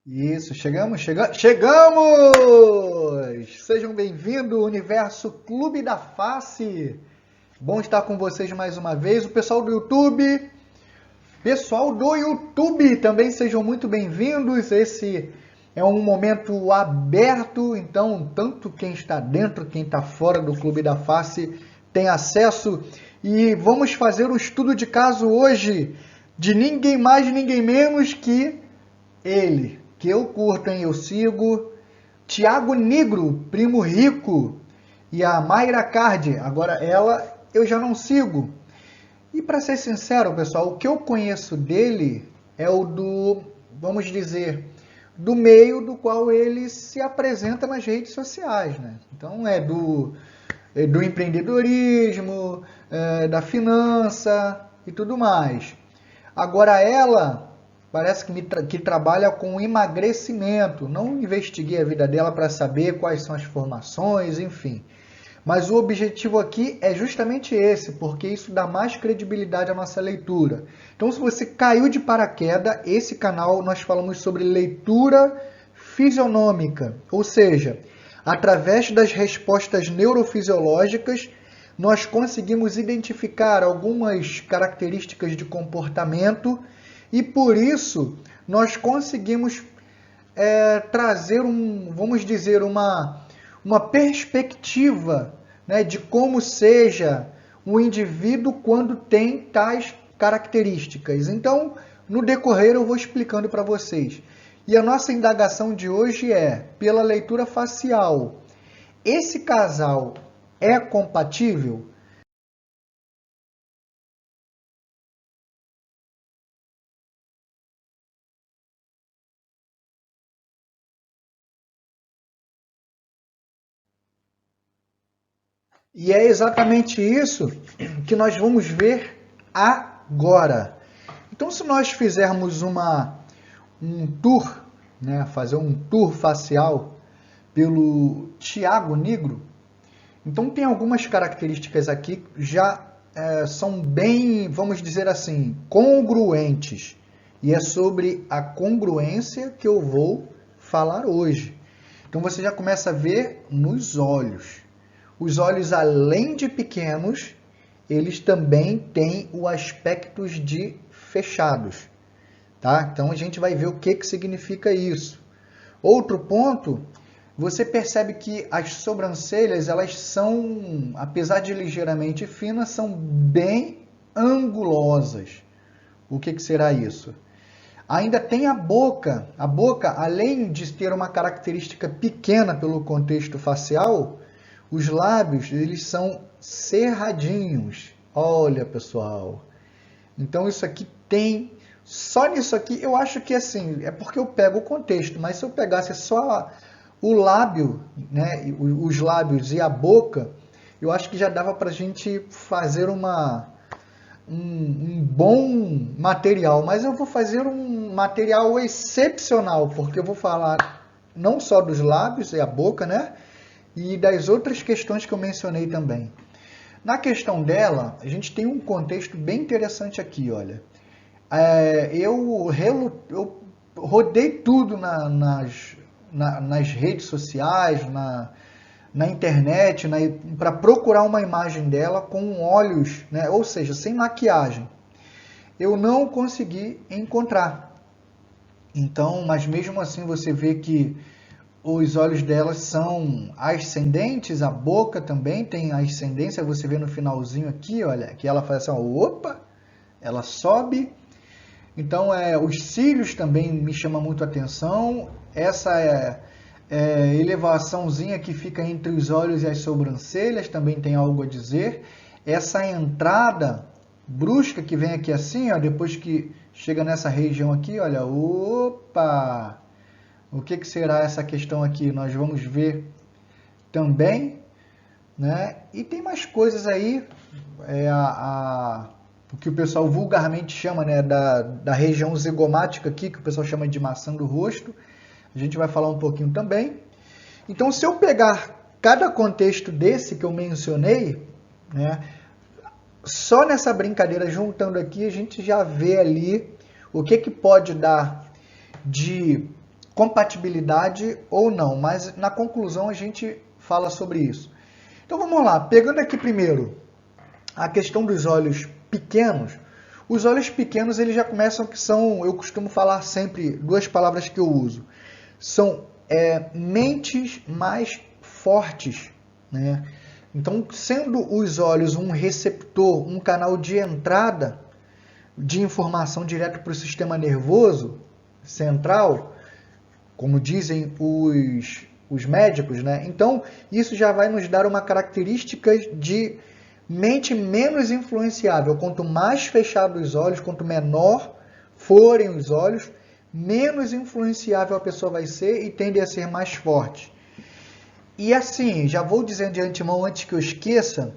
Isso, chegamos! Sejam bem-vindos ao Universo Clube da Face. Bom estar com vocês mais uma vez. O pessoal do YouTube também sejam muito bem-vindos. Esse é um momento aberto, então tanto quem está dentro, quem está fora do Clube da Face tem acesso. E vamos fazer um estudo de caso hoje de ninguém mais, ninguém menos que ele, que eu curto, hein? Eu sigo Tiago Negro, Primo Rico, e a Mayra Card. Agora ela eu já não sigo. E para ser sincero, pessoal, o que eu conheço dele é o do, vamos dizer, do meio do qual ele se apresenta nas redes sociais, né? Então é do empreendedorismo, da finança e tudo mais. Agora ela parece que trabalha com emagrecimento. Não investiguei a vida dela para saber quais são as formações, enfim. Mas o objetivo aqui é justamente esse, porque isso dá mais credibilidade à nossa leitura. Então, se você caiu de paraquedas, esse canal nós falamos sobre leitura fisionômica, ou seja, através das respostas neurofisiológicas, nós conseguimos identificar algumas características de comportamento e por isso nós conseguimos trazer vamos dizer, uma perspectiva, né, de como seja um indivíduo quando tem tais características. Então, no decorrer eu vou explicando para vocês. E a nossa indagação de hoje é, pela leitura facial, esse casal é compatível? E é exatamente isso que nós vamos ver agora. Então, se nós fizermos um tour, né, fazer um tour facial pelo Tiago Negro, então tem algumas características aqui que já são bem, vamos dizer assim, congruentes. E é sobre a congruência que eu vou falar hoje. Então você já começa a ver nos olhos. Os olhos, além de pequenos, eles também têm o aspecto de fechados. Tá? Então a gente vai ver o que significa isso. Outro ponto, você percebe que as sobrancelhas, elas são, apesar de ligeiramente finas, são bem angulosas. O que será isso? Ainda tem a boca. A boca, além de ter uma característica pequena pelo contexto facial, os lábios, eles são cerradinhos. Olha, pessoal. Então isso aqui tem, só nisso aqui, eu acho que assim, é porque eu pego o contexto, mas se eu pegasse só o lábio, né, os lábios e a boca, eu acho que já dava para a gente fazer um bom material, mas eu vou fazer um material excepcional, porque eu vou falar não só dos lábios e a boca, né, e das outras questões que eu mencionei também. Na questão dela, a gente tem um contexto bem interessante aqui, olha. Eu rodei tudo nas redes sociais, na internet, para procurar uma imagem dela com olhos, né, ou seja, sem maquiagem. Eu não consegui encontrar. Então, mas mesmo assim você vê que os olhos delas são ascendentes, a boca também tem ascendência, você vê no finalzinho aqui, olha, que ela faz assim, ó, opa, ela sobe. Então, os cílios também me chamam muito a atenção. Essa elevaçãozinha que fica entre os olhos e as sobrancelhas também tem algo a dizer. Essa entrada brusca que vem aqui assim, ó, depois que chega nessa região aqui, olha, opa! O que será essa questão aqui? Nós vamos ver também, né? E tem mais coisas aí, o que o pessoal vulgarmente chama, né, da região zigomática aqui, que o pessoal chama de maçã do rosto. A gente vai falar um pouquinho também. Então, se eu pegar cada contexto desse que eu mencionei, né, só nessa brincadeira, juntando aqui, a gente já vê ali o que pode dar de compatibilidade ou não, mas na conclusão a gente fala sobre isso. Então vamos lá, pegando aqui primeiro a questão dos olhos pequenos. Os olhos pequenos eles já começam que são, eu costumo falar sempre duas palavras que eu uso, são mentes mais fortes, né? Então, sendo os olhos um receptor, um canal de entrada de informação direto para o sistema nervoso central, como dizem os médicos, né? Então, isso já vai nos dar uma característica de mente menos influenciável. Quanto mais fechados os olhos, quanto menor forem os olhos, menos influenciável a pessoa vai ser e tende a ser mais forte. E assim, já vou dizendo de antemão, antes que eu esqueça,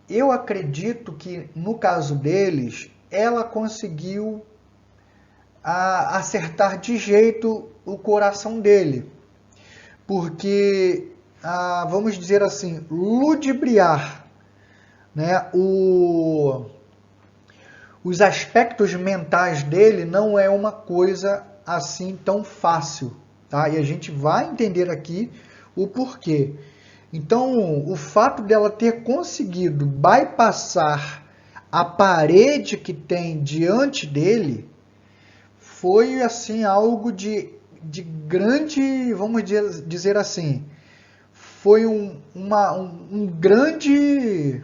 eu acredito que no caso deles, ela conseguiu acertar de jeito o coração dele. Porque, vamos dizer assim, ludibriar, né, os aspectos mentais dele não é uma coisa assim tão fácil. Tá? E a gente vai entender aqui o porquê. Então, o fato dela ter conseguido bypassar a parede que tem diante dele foi assim algo de grande, vamos dizer assim, foi um grande,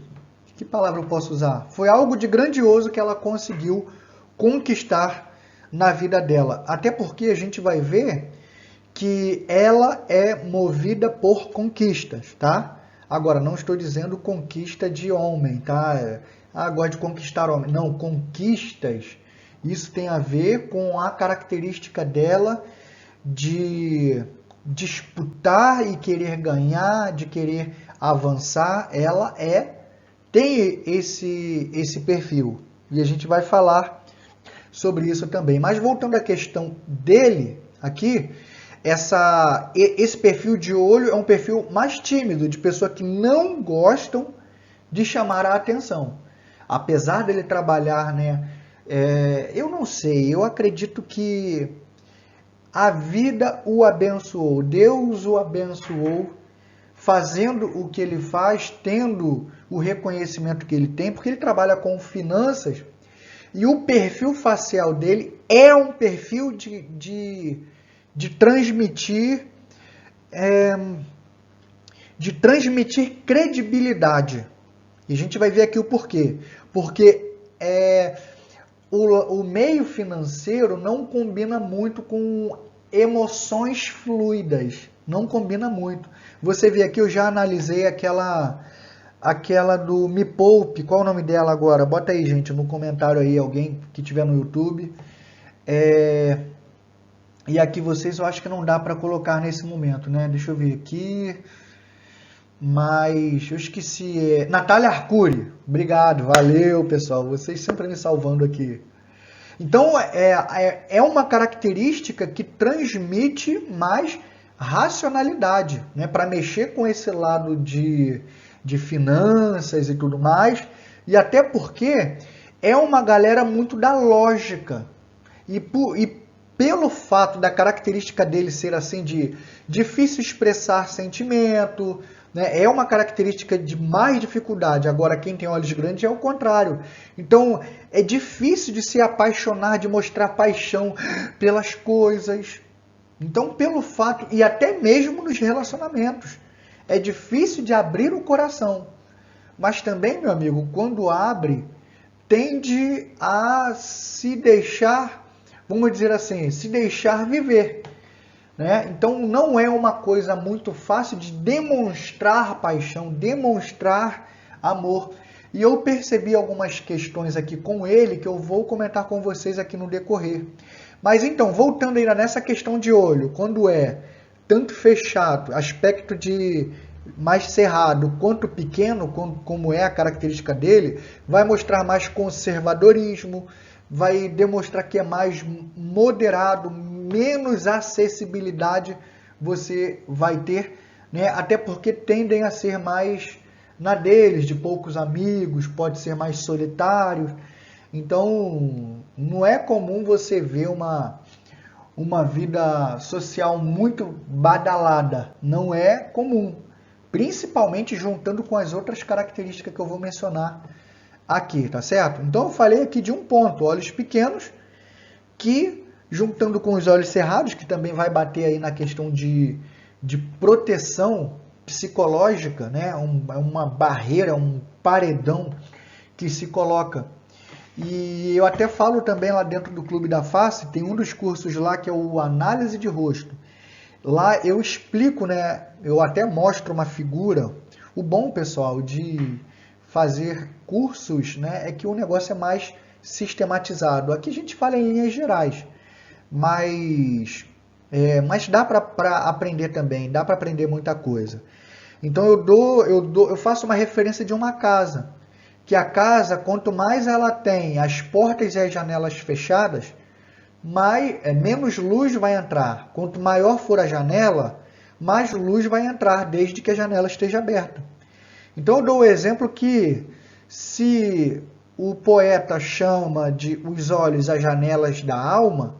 que palavra eu posso usar? Foi algo de grandioso que ela conseguiu conquistar na vida dela. Até porque a gente vai ver que ela é movida por conquistas, tá? Agora, não estou dizendo conquista de homem, tá? Gosto de conquistar homem. Não, conquistas. Isso tem a ver com a característica dela de disputar e querer ganhar, de querer avançar. Ela tem esse perfil. E a gente vai falar sobre isso também. Mas voltando à questão dele aqui, esse perfil de olho é um perfil mais tímido, de pessoa que não gostam de chamar a atenção. Apesar dele trabalhar, né? Eu não sei, eu acredito que a vida o abençoou, Deus o abençoou, fazendo o que ele faz, tendo o reconhecimento que ele tem, porque ele trabalha com finanças e o perfil facial dele é um perfil de transmitir credibilidade. E a gente vai ver aqui o porquê. Porque o meio financeiro não combina muito com emoções fluidas. Não combina muito. Você vê aqui, eu já analisei aquela do Me Poupe. Qual o nome dela agora? Bota aí, gente, no comentário aí, alguém que tiver no YouTube. E aqui vocês eu acho que não dá para colocar nesse momento, né? Deixa eu ver aqui. Mas eu esqueci. Natália Arcuri. Obrigado, valeu, pessoal. Vocês sempre me salvando aqui. Então, é uma característica que transmite mais racionalidade, né? Para mexer com esse lado de finanças e tudo mais. E até porque é uma galera muito da lógica. E pelo fato da característica dele ser assim de difícil expressar sentimento, né? É uma característica de mais dificuldade. Agora, quem tem olhos grandes é o contrário. Então, é difícil de se apaixonar, de mostrar paixão pelas coisas. Então, pelo fato, e até mesmo nos relacionamentos, é difícil de abrir o coração. Mas também, meu amigo, quando abre, tende a se deixar, vamos dizer assim, se deixar viver. Né? Então não é uma coisa muito fácil de demonstrar paixão, demonstrar amor. E eu percebi algumas questões aqui com ele que eu vou comentar com vocês aqui no decorrer. Mas então, voltando ainda nessa questão de olho, quando é tanto fechado, aspecto de mais cerrado quanto pequeno, como é a característica dele, vai mostrar mais conservadorismo, vai demonstrar que é mais moderado, menos acessibilidade você vai ter, né? Até porque tendem a ser mais na deles, de poucos amigos, pode ser mais solitários. Então, não é comum você ver uma uma vida social muito badalada. Não é comum, principalmente juntando com as outras características que eu vou mencionar aqui, tá certo? Então eu falei aqui de um ponto, olhos pequenos, que juntando com os olhos cerrados, que também vai bater aí na questão de proteção psicológica, né? É uma barreira, um paredão que se coloca. E eu até falo também lá dentro do Clube da Face, tem um dos cursos lá que é o Análise de Rosto. Lá eu explico, né? Eu até mostro uma figura. O bom, pessoal, de fazer cursos, né, é que o negócio é mais sistematizado. Aqui a gente fala em linhas gerais, mas dá para aprender também, dá para aprender muita coisa. Então eu faço uma referência de uma casa, que a casa, quanto mais ela tem as portas e as janelas fechadas, menos luz vai entrar. Quanto maior for a janela, mais luz vai entrar, desde que a janela esteja aberta. Então eu dou o exemplo que se o poeta chama de os olhos as janelas da alma,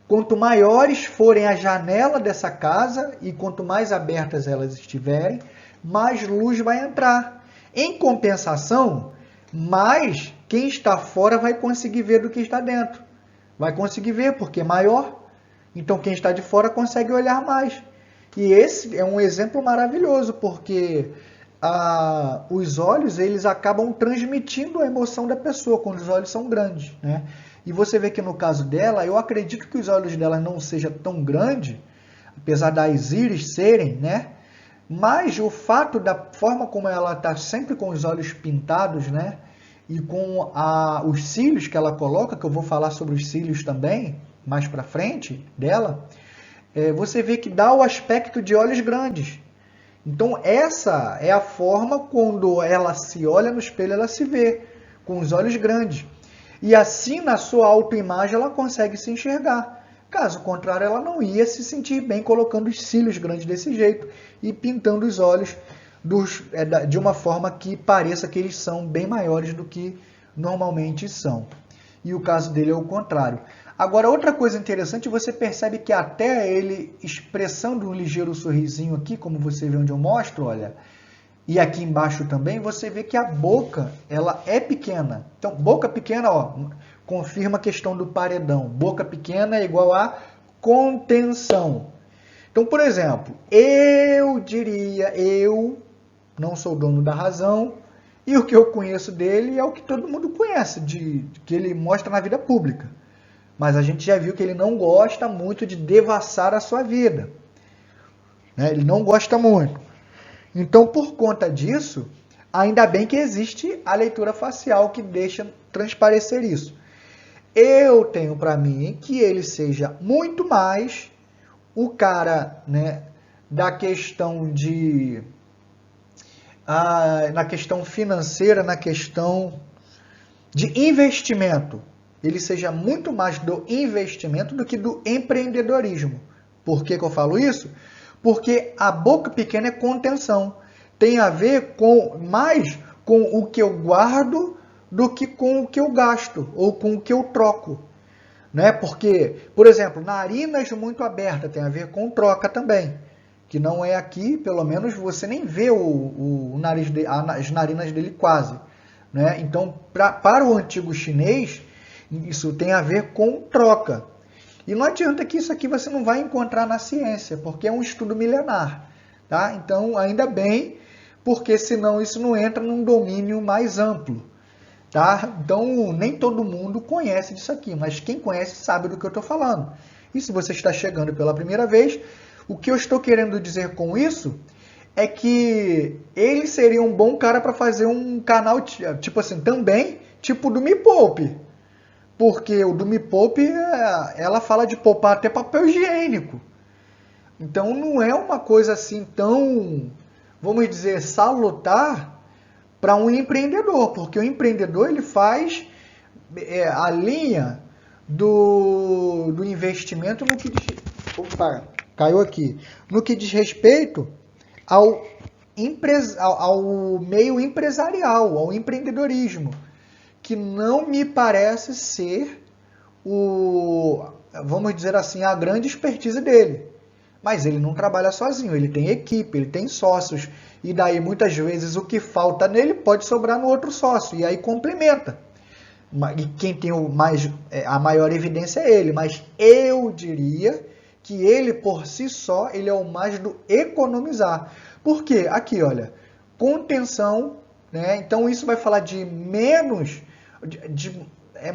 quanto maiores forem a janela dessa casa e quanto mais abertas elas estiverem, mais luz vai entrar. Em compensação, mais quem está fora vai conseguir ver do que está dentro. Vai conseguir ver porque é maior. Então quem está de fora consegue olhar mais. E esse é um exemplo maravilhoso, porque os olhos eles acabam transmitindo a emoção da pessoa quando os olhos são grandes, né? E você vê que no caso dela, eu acredito que os olhos dela não sejam tão grandes, apesar das íris serem, né? Mas o fato da forma como ela está sempre com os olhos pintados, né? E com os cílios que ela coloca, que eu vou falar sobre os cílios também, mais para frente dela, você vê que dá o aspecto de olhos grandes. Então essa é a forma quando ela se olha no espelho, ela se vê com os olhos grandes. E assim na sua autoimagem ela consegue se enxergar. Caso contrário, ela não ia se sentir bem colocando os cílios grandes desse jeito e pintando os olhos de uma forma que pareça que eles são bem maiores do que normalmente são. E o caso dele é o contrário. Agora, outra coisa interessante, você percebe que até ele expressando um ligeiro sorrisinho aqui, como você vê onde eu mostro, olha, e aqui embaixo também, você vê que a boca, ela é pequena. Então, boca pequena, ó, confirma a questão do paredão. Boca pequena é igual a contenção. Então, por exemplo, eu não sou dono da razão, e o que eu conheço dele é o que todo mundo conhece, que ele mostra na vida pública. Mas a gente já viu que ele não gosta muito de devassar a sua vida. Né? Ele não gosta muito. Então, por conta disso, ainda bem que existe a leitura facial que deixa transparecer isso. Eu tenho para mim que ele seja muito mais o cara, né, da questão na questão financeira, na questão de investimento. Ele seja muito mais do investimento do que do empreendedorismo. Por que eu falo isso? Porque a boca pequena é contenção. Tem a ver mais com o que eu guardo do que com o que eu gasto ou com o que eu troco. Né? Porque, por exemplo, narinas muito abertas tem a ver com troca também. Que não é aqui, pelo menos você nem vê as narinas dele quase. Né? Então, para o antigo chinês, isso tem a ver com troca. E não adianta que isso aqui você não vai encontrar na ciência, porque é um estudo milenar. Tá? Então, ainda bem, porque senão isso não entra num domínio mais amplo. Tá? Então, nem todo mundo conhece disso aqui, mas quem conhece sabe do que eu estou falando. E se você está chegando pela primeira vez, o que eu estou querendo dizer com isso é que ele seria um bom cara para fazer um canal, tipo assim, também, tipo do Me Poupe. Porque o do Me Poupe, ela fala de poupar até papel higiênico. Então não é uma coisa assim tão, vamos dizer, salutar para um empreendedor. Porque o empreendedor ele faz a linha do investimento no que diz... Opa, caiu aqui. No que diz respeito ao meio empresarial, ao empreendedorismo. Que não me parece ser vamos dizer assim, a grande expertise dele. Mas ele não trabalha sozinho, ele tem equipe, ele tem sócios. E daí, muitas vezes, o que falta nele pode sobrar no outro sócio. E aí complementa. E quem tem a maior evidência é ele. Mas eu diria que ele, por si só, ele é o mais do economizar. Por quê? Aqui, olha, contenção, né? Então isso vai falar de menos,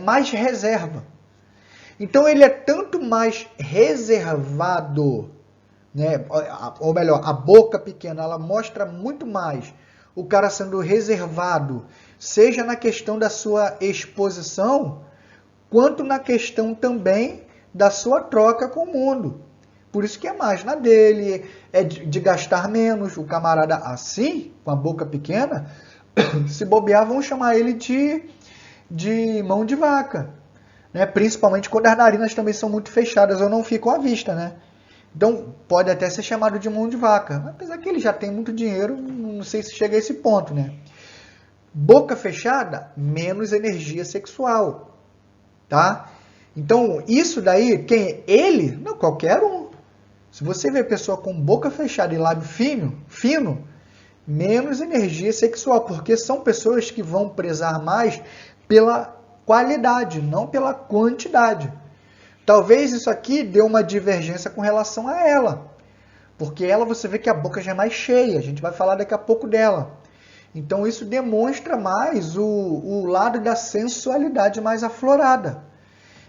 mais reserva. Então ele é tanto mais reservado, né? Ou melhor, a boca pequena, ela mostra muito mais o cara sendo reservado, seja na questão da sua exposição, quanto na questão também da sua troca com o mundo. Por isso que é mais na dele, é de gastar menos. O camarada assim, com a boca pequena, se bobear, vão chamar ele de mão de vaca. Né? Principalmente quando as narinas também são muito fechadas ou não ficam à vista, né? Então, pode até ser chamado de mão de vaca. Apesar que ele já tem muito dinheiro, não sei se chega a esse ponto, né? Boca fechada, menos energia sexual, tá? Então, isso daí, quem? Ele? Não, qualquer um. Se você vê pessoa com boca fechada e lábio fino, menos energia sexual, porque são pessoas que vão prezar mais pela qualidade, não pela quantidade. Talvez isso aqui dê uma divergência com relação a ela, porque ela você vê que a boca já é mais cheia, a gente vai falar daqui a pouco dela. Então isso demonstra mais o lado da sensualidade mais aflorada.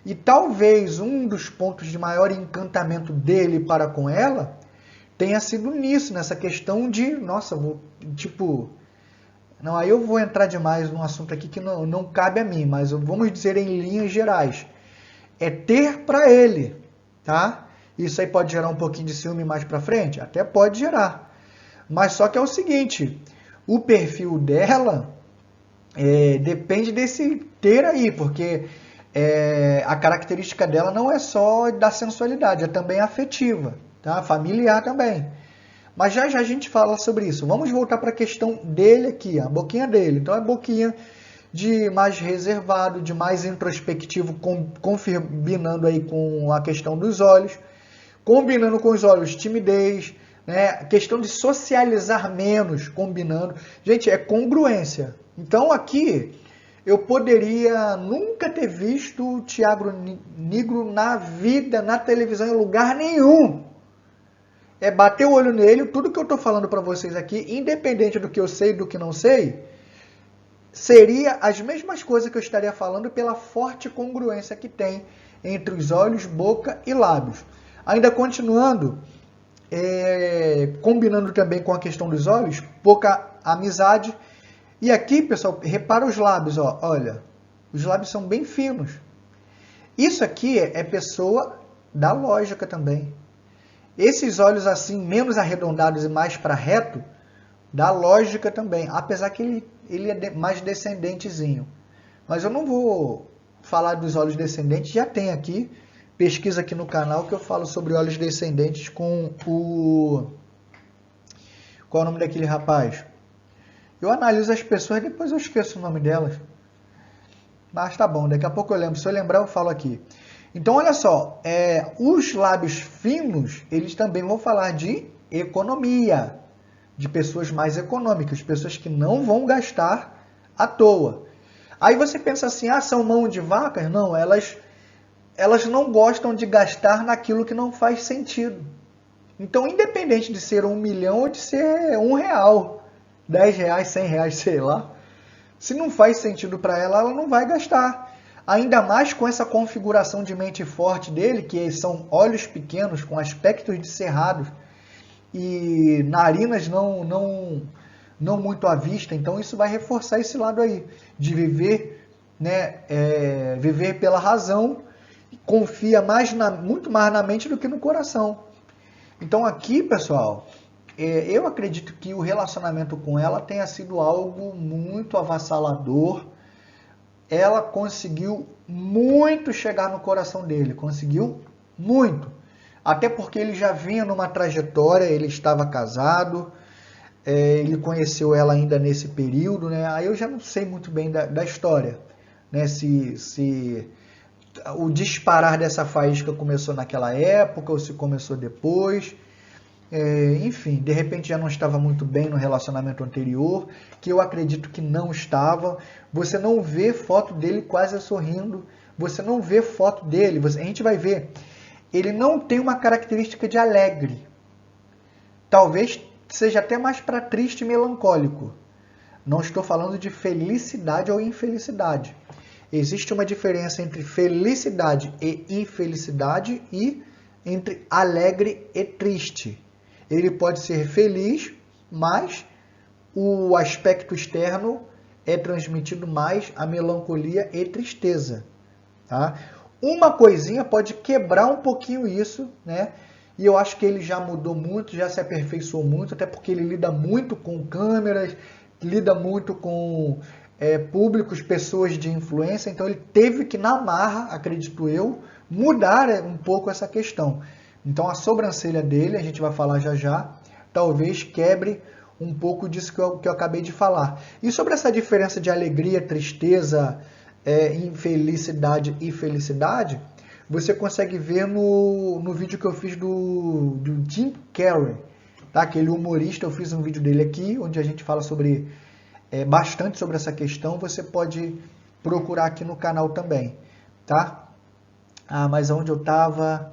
E talvez um dos pontos de maior encantamento dele para com ela tenha sido nisso, nessa questão de, nossa, não, aí eu vou entrar demais num assunto aqui que não cabe a mim, mas vamos dizer em linhas gerais. É ter para ele, tá? Isso aí pode gerar um pouquinho de ciúme mais para frente? Até pode gerar. Mas só que é o seguinte, o perfil dela depende desse ter aí, porque a característica dela não é só da sensualidade, é também afetiva, tá? Familiar também. Mas já já a gente fala sobre isso. Vamos voltar para a questão dele aqui, a boquinha dele. Então é boquinha de mais reservado, de mais introspectivo, combinando aí com a questão dos olhos, combinando com os olhos timidez, né? Questão de socializar menos, combinando. Gente, é congruência. Então aqui eu poderia nunca ter visto o Thiago Nigro na vida, na televisão, em lugar nenhum. É bater o olho nele, tudo que eu estou falando para vocês aqui, independente do que eu sei e do que não sei, seria as mesmas coisas que eu estaria falando pela forte congruência que tem entre os olhos, boca e lábios. Ainda continuando, combinando também com a questão dos olhos, pouca amizade. E aqui, pessoal, repara os lábios, ó, olha, os lábios são bem finos. Isso aqui é pessoa da lógica também. Esses olhos assim, menos arredondados e mais para reto, da lógica também, apesar que ele é mais descendentezinho. Mas eu não vou falar dos olhos descendentes, já tem aqui, pesquisa aqui no canal que eu falo sobre olhos descendentes com o... Qual é o nome daquele rapaz? Eu analiso as pessoas, depois eu esqueço o nome delas. Mas tá bom, daqui a pouco eu lembro. Se eu lembrar, eu falo aqui. Então, olha só, os lábios finos, eles também vão falar de economia, de pessoas mais econômicas, pessoas que não vão gastar à toa. Aí você pensa assim, são mão de vacas? Não, elas não gostam de gastar naquilo que não faz sentido. Então, independente de ser 1 milhão ou de ser R$1, R$10, R$100, sei lá, se não faz sentido para ela, ela não vai gastar. Ainda mais com essa configuração de mente forte dele, que são olhos pequenos, com aspectos de cerrados e narinas não muito à vista. Então isso vai reforçar esse lado aí, de viver, né, viver pela razão, confia muito mais na mente do que no coração. Então aqui, pessoal, eu acredito que o relacionamento com ela tenha sido algo muito avassalador. Ela conseguiu muito chegar no coração dele, conseguiu muito. Até porque ele já vinha numa trajetória, ele estava casado, ele conheceu ela ainda nesse período, né? Aí eu já não sei muito bem da história, né? Se o disparar dessa faísca começou naquela época ou se começou depois. Enfim, de repente já não estava muito bem no relacionamento anterior, que eu acredito que não estava. Você não vê foto dele quase sorrindo, você não vê foto dele, a gente vai ver, ele não tem uma característica de alegre. Talvez seja até mais para triste e melancólico. Não estou falando de felicidade ou infelicidade. Existe uma diferença entre felicidade e infelicidade e entre alegre e triste. Ele pode ser feliz, mas o aspecto externo é transmitido mais a melancolia e tristeza. Tá? Uma coisinha pode quebrar um pouquinho isso, né? E eu acho que ele já mudou muito, já se aperfeiçoou muito, até porque ele lida muito com câmeras, lida muito com públicos, pessoas de influência, então ele teve que, na marra, acredito eu, mudar um pouco essa questão. Então a sobrancelha dele, a gente vai falar já já, talvez quebre um pouco disso que eu acabei de falar. E sobre essa diferença de alegria, tristeza, infelicidade e felicidade, você consegue ver no vídeo que eu fiz do Jim Carrey, tá? Aquele humorista, eu fiz um vídeo dele aqui, onde a gente fala sobre bastante sobre essa questão, você pode procurar aqui no canal também, tá? Mas onde eu estava...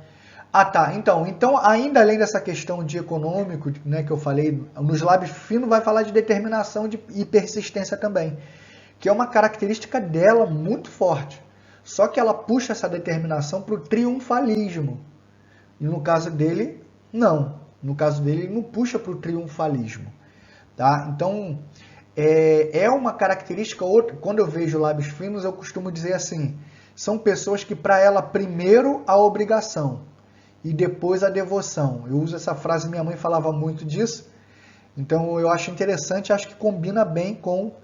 tá. Então, ainda além dessa questão de econômico, né, que eu falei, nos lábios finos vai falar de determinação e persistência também, que é uma característica dela muito forte. Só que ela puxa essa determinação para o triunfalismo. E no caso dele, não. No caso dele, ele não puxa para o triunfalismo. Tá? Então, é uma característica outra. Quando eu vejo lábios finos, eu costumo dizer assim, são pessoas que para ela, primeiro a obrigação e depois a devoção. Eu uso essa frase, minha mãe falava muito disso. Então, eu acho interessante, acho que combina bem com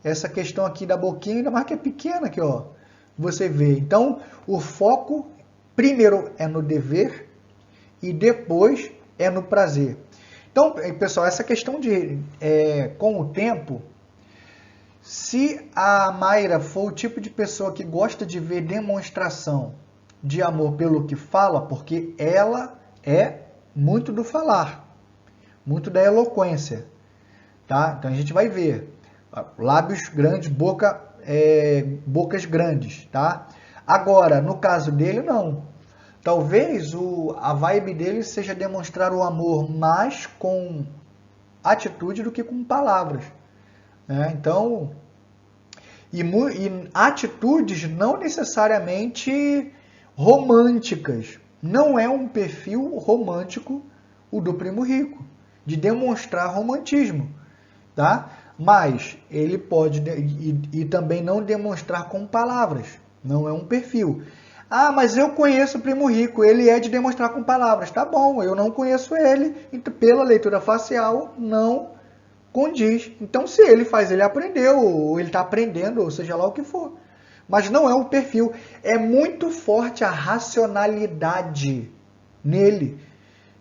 essa questão aqui da boquinha, ainda mais que é pequena aqui, ó. Você vê. Então, o foco primeiro é no dever e depois é no prazer. Então, pessoal, essa questão de, com o tempo, se a Mayra for o tipo de pessoa que gosta de ver demonstração de amor pelo que fala, porque ela é muito do falar, muito da eloquência, tá? Então a gente vai ver lábios grandes, bocas grandes, tá? Agora, no caso dele, não. Talvez a vibe dele seja demonstrar o amor mais com atitude do que com palavras, né? Então, e atitudes não necessariamente românticas. Não é um perfil romântico o do Primo Rico, de demonstrar romantismo, tá? Mas ele pode e também não demonstrar com palavras. Não é um perfil. Mas eu conheço o Primo Rico, ele é de demonstrar com palavras. Tá bom, eu não conheço ele, então pela leitura facial não condiz. Então se ele faz, ele aprendeu, ou ele está aprendendo, ou seja lá o que for. Mas não é um perfil. É muito forte a racionalidade nele.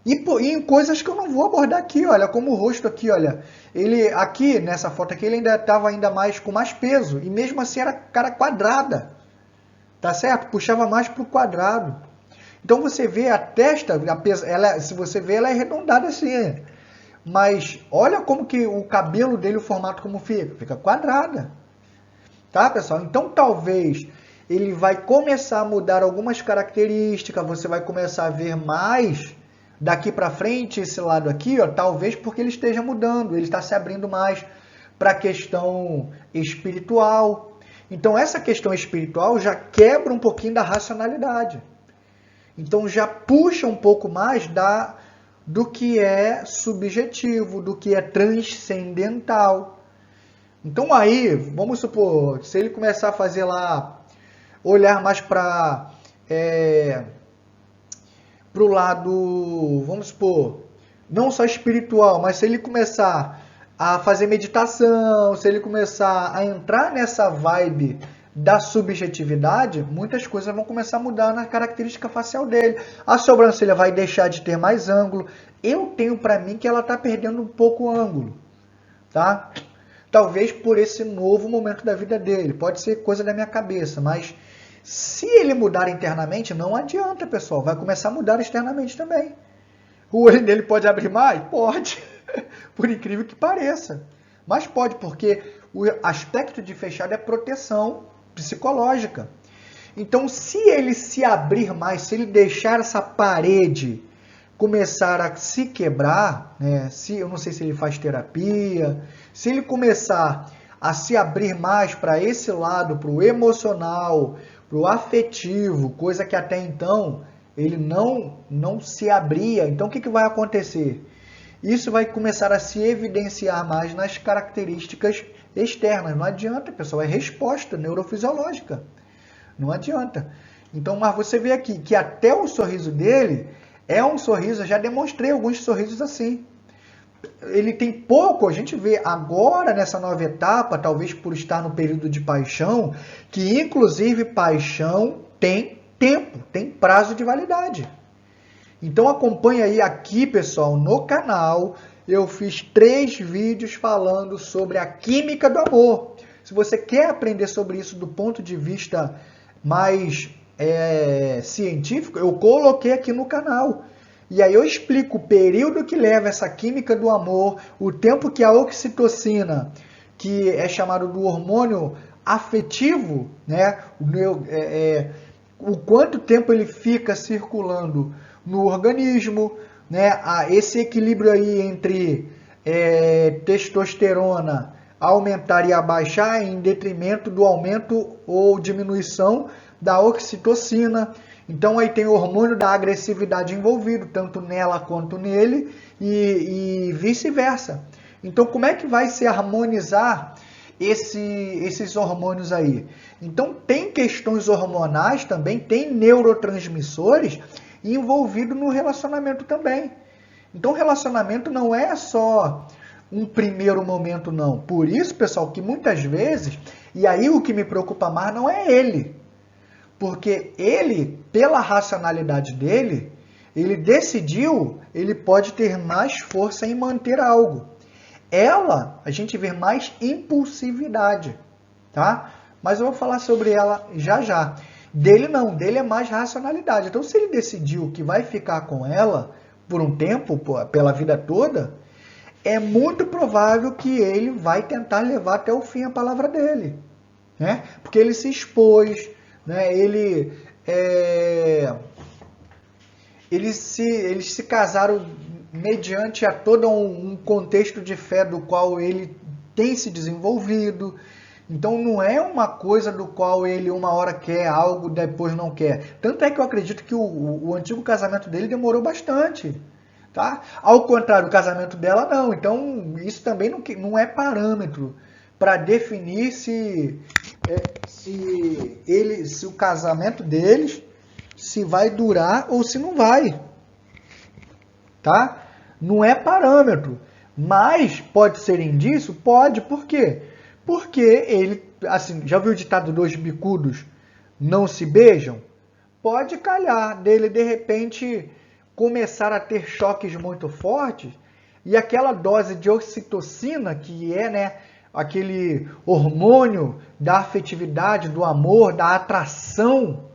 E em coisas que eu não vou abordar aqui, olha, como o rosto aqui, olha. Ele aqui, nessa foto aqui, ele ainda estava ainda mais com mais peso. E mesmo assim era cara quadrada. Tá certo? Puxava mais para o quadrado. Então você vê a testa, se você vê, ela é arredondada assim. Mas olha como que o cabelo dele, o formato como fica. Fica quadrada. Tá, pessoal? Então talvez ele vai começar a mudar algumas características. Você vai começar a ver mais daqui para frente, esse lado aqui, ó, talvez porque ele esteja mudando, ele está se abrindo mais para a questão espiritual. Então essa questão espiritual já quebra um pouquinho da racionalidade. Então já puxa um pouco mais do que é subjetivo, do que é transcendental. Então aí, vamos supor, se ele começar a fazer lá, olhar mais para o lado, vamos supor, não só espiritual, mas se ele começar a fazer meditação, se ele começar a entrar nessa vibe da subjetividade, muitas coisas vão começar a mudar na característica facial dele. A sobrancelha vai deixar de ter mais ângulo. Eu tenho para mim que ela está perdendo um pouco o ângulo, tá? Talvez por esse novo momento da vida dele. Pode ser coisa da minha cabeça, mas Se ele mudar internamente, não adianta, pessoal. Vai começar a mudar externamente também. O olho dele pode abrir mais? Pode. Por incrível que pareça. Mas pode, porque o aspecto de fechado é proteção psicológica. Então, se ele se abrir mais, se ele deixar essa parede começar a se quebrar, né? Eu não sei se ele faz terapia, se ele começar a se abrir mais para esse lado, para o emocional, para o afetivo, coisa que até então ele não se abria. Então, o que vai acontecer? Isso vai começar a se evidenciar mais nas características externas. Não adianta, pessoal, é resposta neurofisiológica. Não adianta. Então, mas você vê aqui que até o sorriso dele é um sorriso, eu já demonstrei alguns sorrisos assim. Ele tem pouco, a gente vê agora nessa nova etapa, talvez por estar no período de paixão, que inclusive paixão tem tempo, tem prazo de validade. Então acompanha aí aqui, pessoal, no canal, eu fiz 3 vídeos falando sobre a química do amor. Se você quer aprender sobre isso do ponto de vista mais científico, eu coloquei aqui no canal. E aí eu explico o período que leva essa química do amor, o tempo que a oxitocina, que é chamado do hormônio afetivo, né? O quanto tempo ele fica circulando no organismo, né? Esse equilíbrio aí entre testosterona aumentar e abaixar em detrimento do aumento ou diminuição da oxitocina. Então aí tem o hormônio da agressividade envolvido, tanto nela quanto nele, e vice-versa. Então como é que vai se harmonizar esses hormônios aí? Então tem questões hormonais também, tem neurotransmissores envolvidos no relacionamento também. Então relacionamento não é só um primeiro momento não. Por isso, pessoal, que muitas vezes, e aí o que me preocupa mais não é ele, porque ele, pela racionalidade dele, ele decidiu, ele pode ter mais força em manter algo. Ela, a gente vê mais impulsividade, tá? Mas eu vou falar sobre ela já já. Dele não, dele é mais racionalidade. Então, se ele decidiu que vai ficar com ela por um tempo, pela vida toda, é muito provável que ele vai tentar levar até o fim a palavra dele, né? Porque ele se expôs, né? Eles se casaram mediante a todo um contexto de fé do qual ele tem se desenvolvido. Então não é uma coisa do qual ele uma hora quer algo, depois não quer. Tanto é que eu acredito que o antigo casamento dele demorou bastante. Tá? Ao contrário, o casamento dela não. Então isso também não é parâmetro para definir se o casamento deles se vai durar ou se não vai, tá? Não é parâmetro, mas pode ser indício? Pode, por quê? Porque ele, assim, já viu o ditado dois bicudos não se beijam? Pode calhar dele de repente começar a ter choques muito fortes e aquela dose de oxitocina, que é, né, aquele hormônio da afetividade, do amor, da atração,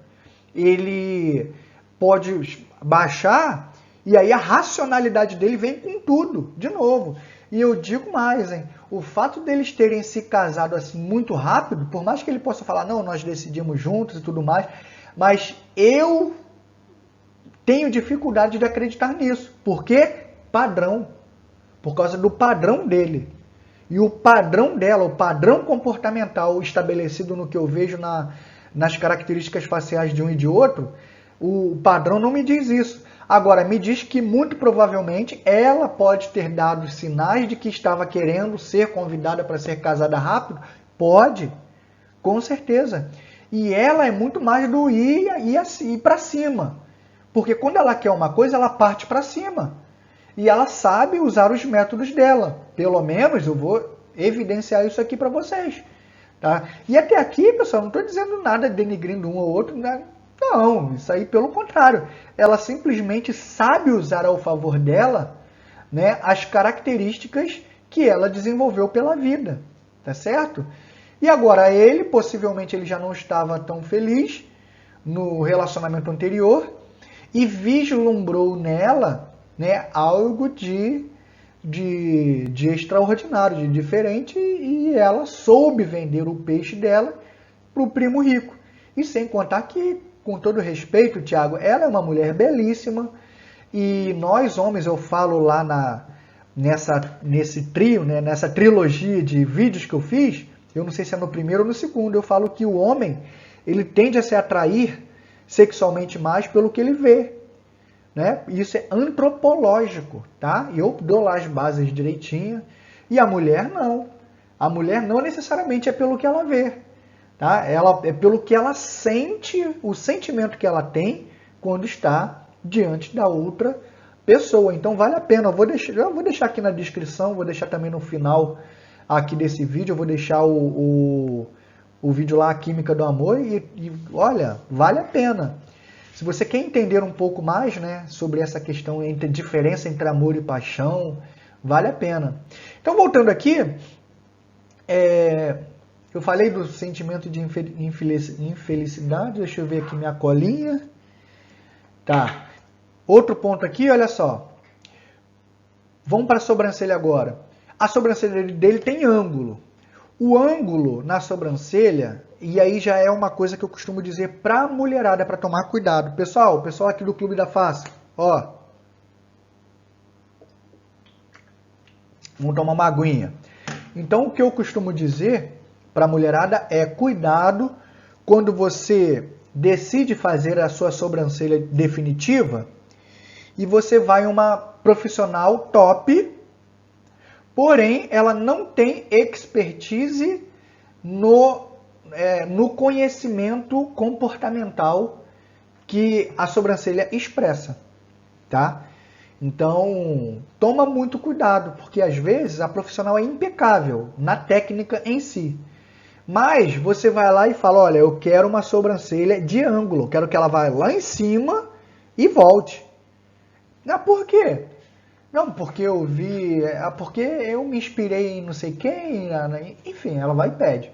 ele pode baixar e aí a racionalidade dele vem com tudo, de novo. E eu digo mais, hein? O fato deles terem se casado assim muito rápido, por mais que ele possa falar, não, nós decidimos juntos e tudo mais, mas eu tenho dificuldade de acreditar nisso. Por quê? Padrão. Por causa do padrão dele. E o padrão dela, o padrão comportamental estabelecido no que eu vejo nas características faciais de um e de outro, o padrão não me diz isso. Agora, me diz que muito provavelmente ela pode ter dado sinais de que estava querendo ser convidada para ser casada rápido. Pode, com certeza. E ela é muito mais do ir para cima. Porque quando ela quer uma coisa, ela parte para cima. E ela sabe usar os métodos dela. Pelo menos eu vou evidenciar isso aqui para vocês. Tá? E até aqui, pessoal, não estou dizendo nada denigrindo um ou outro. Né? Não, isso aí pelo contrário. Ela simplesmente sabe usar ao favor dela, né, as características que ela desenvolveu pela vida. Tá certo? E agora ele, possivelmente ele já não estava tão feliz. no relacionamento anterior e vislumbrou nela, né, algo de extraordinário, de diferente, e ela soube vender o peixe dela para o primo rico. E sem contar que, com todo respeito, Tiago, ela é uma mulher belíssima, e nós homens, eu falo lá nesse trio, né, nessa trilogia de vídeos que eu fiz, eu não sei se é no primeiro ou no segundo, eu falo que o homem, ele tende a se atrair sexualmente mais pelo que ele vê. Né? Isso é antropológico, tá? E eu dou lá as bases direitinho. E a mulher não. A mulher não necessariamente é pelo que ela vê, tá? Ela é pelo que ela sente, o sentimento que ela tem quando está diante da outra pessoa. Então vale a pena. Eu vou deixar aqui na descrição, vou deixar também no final aqui desse vídeo, eu vou deixar o vídeo lá, A Química do Amor, e olha, vale a pena. Se você quer entender um pouco mais, né, sobre essa questão, entre diferença entre amor e paixão, vale a pena. Então, voltando aqui, eu falei do sentimento de infelicidade, deixa eu ver aqui minha colinha. Tá. Outro ponto aqui, olha só. Vamos para a sobrancelha agora. A sobrancelha dele tem ângulo. O ângulo na sobrancelha, e aí já é uma coisa que eu costumo dizer para a mulherada, para tomar cuidado. Pessoal, aqui do Clube da Face, ó. Vamos tomar uma aguinha. Então, o que eu costumo dizer para a mulherada é cuidado quando você decide fazer a sua sobrancelha definitiva e você vai em uma profissional top, porém, ela não tem expertise no conhecimento comportamental que a sobrancelha expressa, tá? Então, toma muito cuidado, porque às vezes a profissional é impecável na técnica em si. Mas você vai lá e fala, olha, eu quero uma sobrancelha de ângulo, quero que ela vá lá em cima e volte. Não, por quê? Não, porque eu vi, porque eu me inspirei em não sei quem, enfim, ela vai e pede.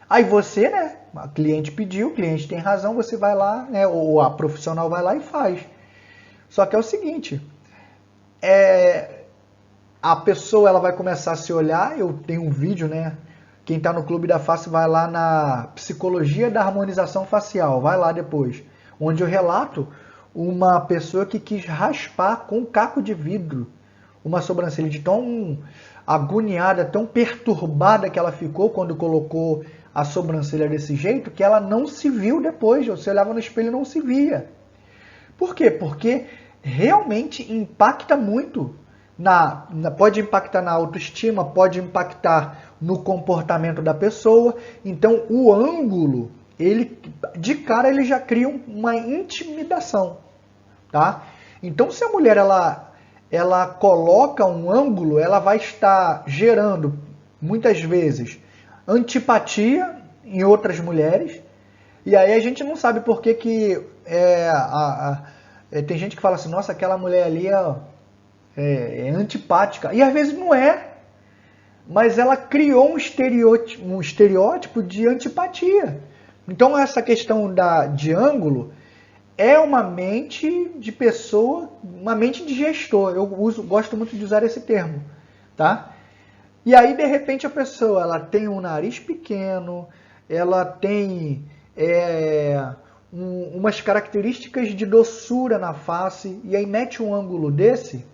Aí você, né, a cliente pediu, o cliente tem razão, você vai lá, né, ou a profissional vai lá e faz. Só que é o seguinte, a pessoa ela vai começar a se olhar, eu tenho um vídeo, né, quem está no Clube da Face vai lá na Psicologia da Harmonização Facial, vai lá depois, onde eu relato uma pessoa que quis raspar com um caco de vidro uma sobrancelha, de tão agoniada, tão perturbada que ela ficou quando colocou a sobrancelha desse jeito, que ela não se viu depois. Você olhava no espelho e não se via. Por quê? Porque realmente impacta muito. Pode impactar na autoestima, pode impactar no comportamento da pessoa. Então, o ângulo, de cara, ele já cria uma intimidação. Tá? Então, se a mulher ela coloca um ângulo, ela vai estar gerando, muitas vezes, antipatia em outras mulheres. E aí a gente não sabe por que tem gente que fala assim, nossa, aquela mulher ali é antipática. E às vezes não é. Mas ela criou um estereótipo de antipatia. Então essa questão de ângulo é uma mente de pessoa, uma mente de gestor. Eu gosto muito de usar esse termo, tá? E aí, de repente, a pessoa ela tem um nariz pequeno, ela tem umas características de doçura na face, e aí mete um ângulo desse,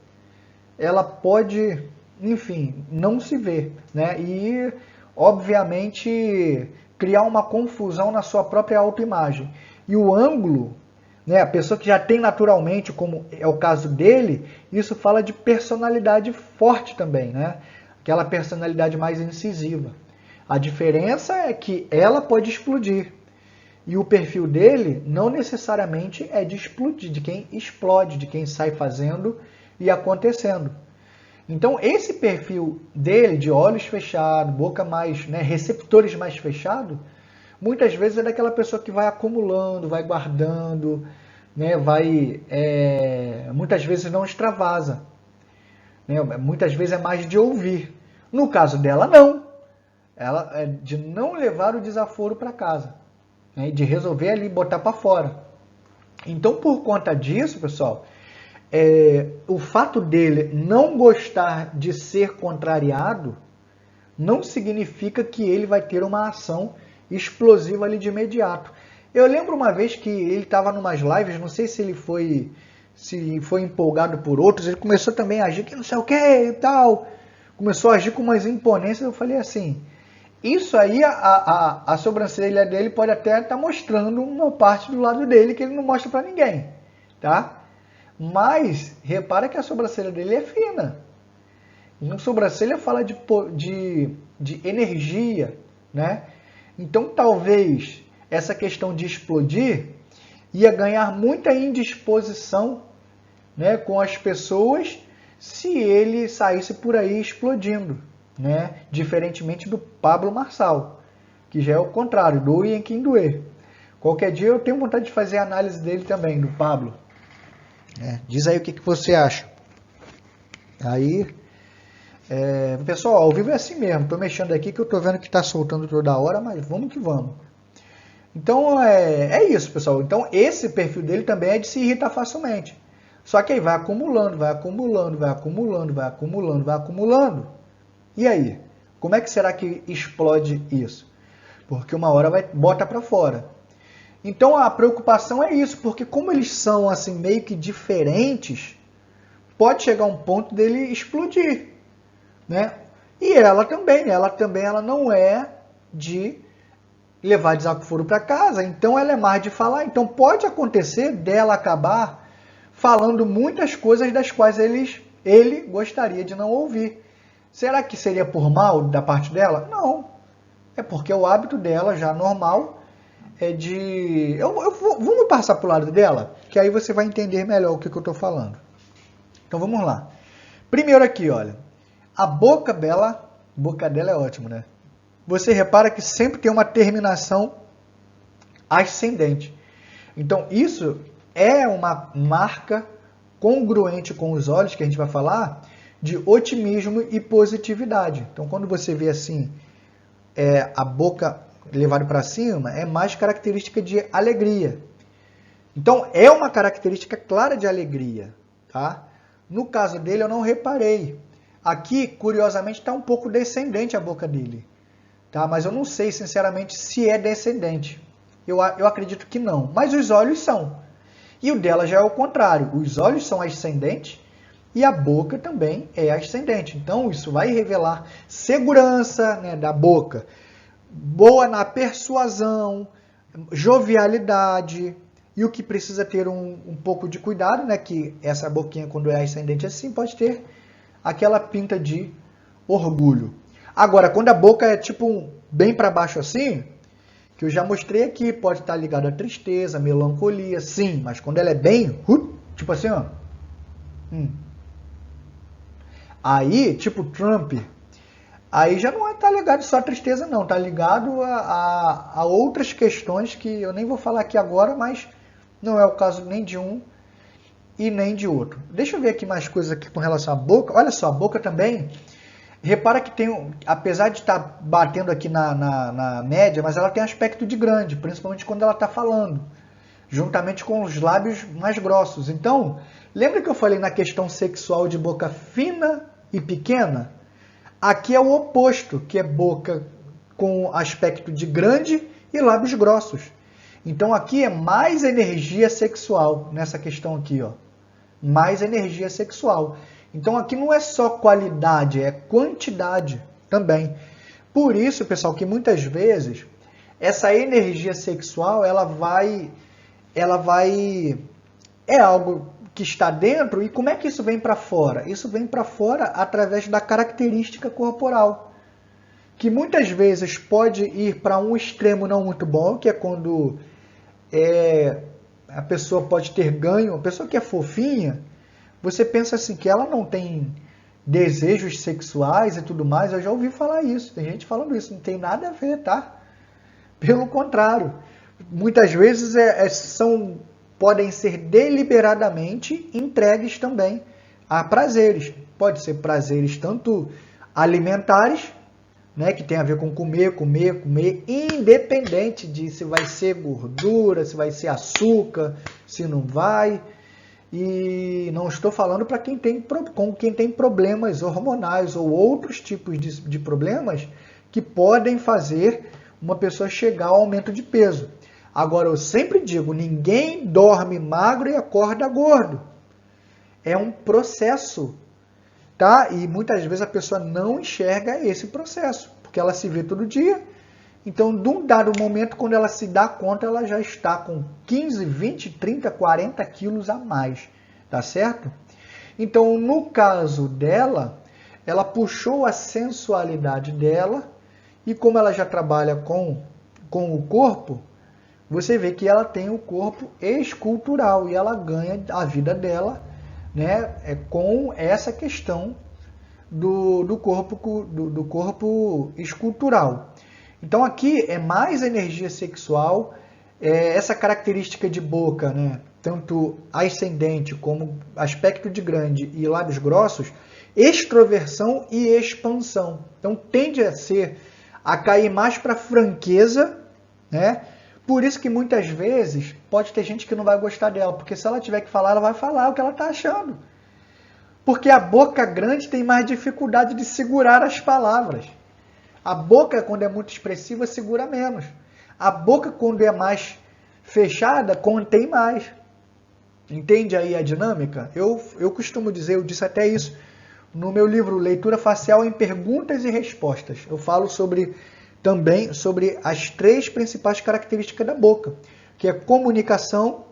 ela pode, enfim, não se ver, né? E, obviamente, criar uma confusão na sua própria autoimagem. E o ângulo, né, a pessoa que já tem naturalmente, como é o caso dele, isso fala de personalidade forte também, né? Aquela personalidade mais incisiva. A diferença é que ela pode explodir. E o perfil dele não necessariamente é de explodir, de quem explode, de quem sai fazendo e acontecendo. Então, esse perfil dele, de olhos fechados, boca mais, né, receptores mais fechados, muitas vezes é daquela pessoa que vai acumulando, vai guardando, né, muitas vezes não extravasa. Né, muitas vezes é mais de ouvir. No caso dela, não. Ela é de não levar o desaforo para casa. Né, de resolver ali, botar para fora. Então, por conta disso, pessoal, o fato dele não gostar de ser contrariado não significa que ele vai ter uma ação explosiva ali de imediato. Eu lembro uma vez que ele estava em umas lives, não sei se ele foi empolgado por outros, ele começou também a agir que não sei o que e tal, começou a agir com umas imponências. Eu falei assim, isso aí, a sobrancelha dele pode até estar mostrando uma parte do lado dele que ele não mostra para ninguém, tá? Mas repara que a sobrancelha dele é fina. Uma sobrancelha fala de energia, né? Então talvez essa questão de explodir ia ganhar muita indisposição, né, com as pessoas se ele saísse por aí explodindo, né? Diferentemente do Pablo Marçal, que já é o contrário, doe em quem doer. Qualquer dia eu tenho vontade de fazer a análise dele também, do Pablo. Diz aí o que você acha. Aí, pessoal, ao vivo é assim mesmo. Estou mexendo aqui que eu estou vendo que está soltando toda hora, mas vamos que vamos. Então, é isso, pessoal. Então, esse perfil dele também é de se irritar facilmente. Só que aí vai acumulando, vai acumulando, vai acumulando, vai acumulando, vai acumulando. E aí? Como é que será que explode isso? Porque uma hora bota para fora. Então, a preocupação é isso, porque como eles são assim meio que diferentes, pode chegar um ponto dele explodir, né? E ela também ela não é de levar desaforo para casa, então ela é mais de falar. Então pode acontecer dela acabar falando muitas coisas das quais ele gostaria de não ouvir. Será que seria por mal da parte dela? Não. É porque o hábito dela já normal é de... Vamos passar para o lado dela, que aí você vai entender melhor o que eu estou falando. Então vamos lá. Primeiro aqui, olha. A boca dela é ótimo, né? Você repara que sempre tem uma terminação ascendente. Então isso é uma marca congruente com os olhos, que a gente vai falar, de otimismo e positividade. Então quando você vê assim, a boca levada para cima, é mais característica de alegria. Então é uma característica clara de alegria, tá? No caso dele eu não reparei. Aqui, curiosamente, está um pouco descendente a boca dele. Tá? Mas eu não sei, sinceramente, se é descendente. Eu acredito que não. Mas os olhos são. E o dela já é o contrário. Os olhos são ascendentes e a boca também é ascendente. Então, isso vai revelar segurança, né, da boca. Boa na persuasão, jovialidade. E o que precisa ter um pouco de cuidado, né, que essa boquinha, quando é ascendente assim, pode ter aquela pinta de orgulho. Agora, quando a boca é tipo bem para baixo assim, que eu já mostrei aqui, pode estar ligado à tristeza, melancolia, sim, mas quando ela é bem, tipo assim, ó. Aí, tipo Trump, aí já não está ligado só à tristeza não, está ligado a outras questões que eu nem vou falar aqui agora, mas não é o caso nem de um e nem de outro. Deixa eu ver aqui mais coisas aqui com relação à boca. Olha só, a boca também, repara que tem, apesar de estar batendo aqui na média, mas ela tem aspecto de grande, principalmente quando ela está falando, juntamente com os lábios mais grossos. Então, lembra que eu falei na questão sexual de boca fina e pequena? Aqui é o oposto, que é boca com aspecto de grande e lábios grossos. Então aqui é mais energia sexual, nessa questão aqui, ó. Mais energia sexual. Então aqui não é só qualidade, é quantidade também. Por isso, pessoal, que muitas vezes essa energia sexual, ela vai é algo que está dentro. E como é que isso vem para fora? Isso vem para fora através da característica corporal, que muitas vezes pode ir para um extremo não muito bom, que é quando a pessoa pode ter ganho, a pessoa que é fofinha, você pensa assim, que ela não tem desejos sexuais e tudo mais. Eu já ouvi falar isso, tem gente falando isso, não tem nada a ver, tá? Pelo contrário, muitas vezes podem ser deliberadamente entregues também a prazeres. Pode ser prazeres tanto alimentares, né, que tem a ver com comer, independente de se vai ser gordura, se vai ser açúcar, se não vai. E não estou falando para quem tem problemas hormonais ou outros tipos de problemas que podem fazer uma pessoa chegar ao aumento de peso. Agora, eu sempre digo, ninguém dorme magro e acorda gordo. É um processo, tá? E muitas vezes a pessoa não enxerga esse processo, porque ela se vê todo dia. Então, de um dado momento, quando ela se dá conta, ela já está com 15, 20, 30, 40 quilos a mais, tá certo? Então, no caso dela, ela puxou a sensualidade dela e como ela já trabalha com o corpo, você vê que ela tem o corpo escultural e ela ganha a vida dela, né, com essa questão do corpo escultural. Então aqui é mais energia sexual, essa característica de boca, né, tanto ascendente como aspecto de grande e lábios grossos, extroversão e expansão. Então tende a cair mais para franqueza, né? Por isso que muitas vezes pode ter gente que não vai gostar dela, porque se ela tiver que falar, ela vai falar o que ela está achando. Porque a boca grande tem mais dificuldade de segurar as palavras. A boca, quando é muito expressiva, segura menos. A boca, quando é mais fechada, contém mais. Entende aí a dinâmica? Eu costumo dizer, eu disse até isso no meu livro Leitura Facial em Perguntas e Respostas. Eu falo também sobre as 3 principais características da boca, que é comunicação,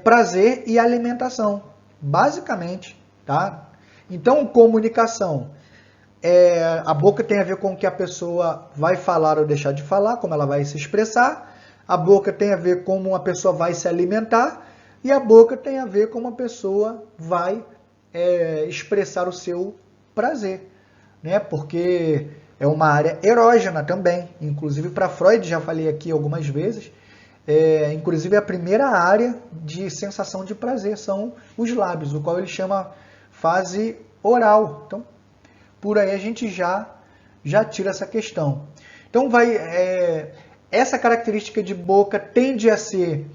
prazer e alimentação. Basicamente, tá? Então, comunicação. A boca tem a ver com o que a pessoa vai falar ou deixar de falar, como ela vai se expressar. A boca tem a ver com como a pessoa vai se alimentar. E a boca tem a ver com como a pessoa vai expressar o seu prazer, né? Porque é uma área erógena também. Inclusive para Freud, já falei aqui algumas vezes, inclusive a primeira área de sensação de prazer são os lábios, o qual ele chama fase oral. Então, por aí a gente já tira essa questão. Então, essa característica de boca tende a ser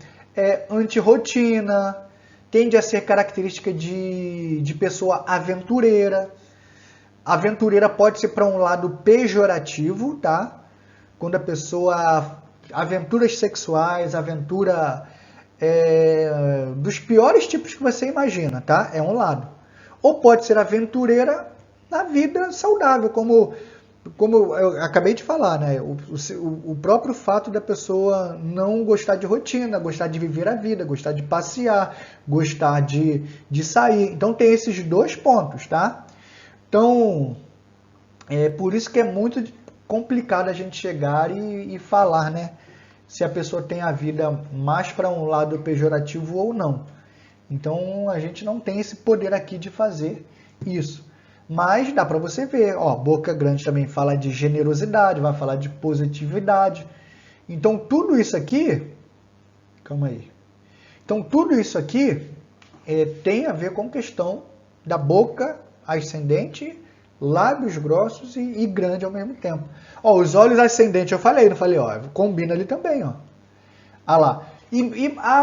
antirrotina, tende a ser característica de pessoa aventureira. Aventureira pode ser para um lado pejorativo, tá? Quando a pessoa... Aventuras sexuais, aventura dos piores tipos que você imagina, tá? É um lado. Ou pode ser aventureira na vida saudável, como eu acabei de falar, né? O próprio fato da pessoa não gostar de rotina, gostar de viver a vida, gostar de passear, gostar de sair. Então tem esses 2 pontos, tá? Então, por isso que é muito complicado a gente chegar e falar, né? Se a pessoa tem a vida mais para um lado pejorativo ou não. Então, a gente não tem esse poder aqui de fazer isso. Mas dá para você ver, boca grande também fala de generosidade, vai falar de positividade. Então, tudo isso aqui... Calma aí. Então, tudo isso aqui tem a ver com questão da boca ascendente, lábios grossos e grande ao mesmo tempo. Os olhos ascendentes, eu falei, não falei? Combina ali também, ó. Lá.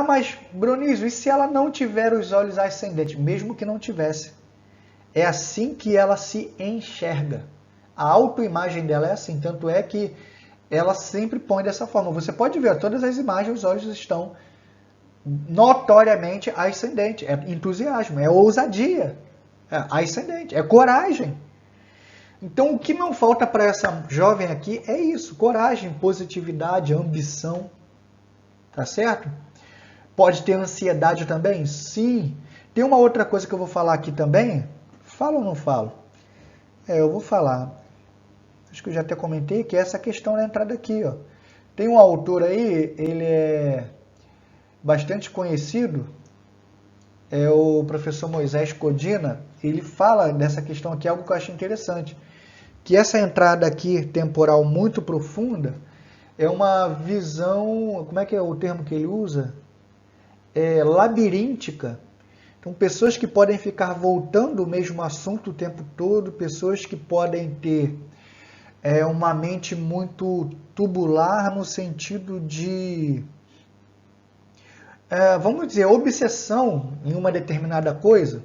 Mas, Bronísio, e se ela não tiver os olhos ascendentes? Mesmo que não tivesse. É assim que ela se enxerga. A autoimagem dela é assim. Tanto é que ela sempre põe dessa forma. Você pode ver, todas as imagens, os olhos estão notoriamente ascendentes. É entusiasmo, é ousadia. É ascendente, é coragem. Então, o que não falta para essa jovem aqui é isso. Coragem, positividade, ambição. Tá certo? Pode ter ansiedade também? Sim. Tem uma outra coisa que eu vou falar aqui também. Falo ou não falo? Eu vou falar. Acho que eu já até comentei que é essa questão da entrada aqui, ó. Tem um autor aí, ele é bastante conhecido, é o professor Moisés Codina. Ele fala dessa questão aqui, algo que eu acho interessante. Que essa entrada aqui temporal muito profunda é uma visão, como é que é o termo que ele usa? Labiríntica. Então, pessoas que podem ficar voltando o mesmo assunto o tempo todo, pessoas que podem ter é uma mente muito tubular no sentido de, vamos dizer, obsessão em uma determinada coisa.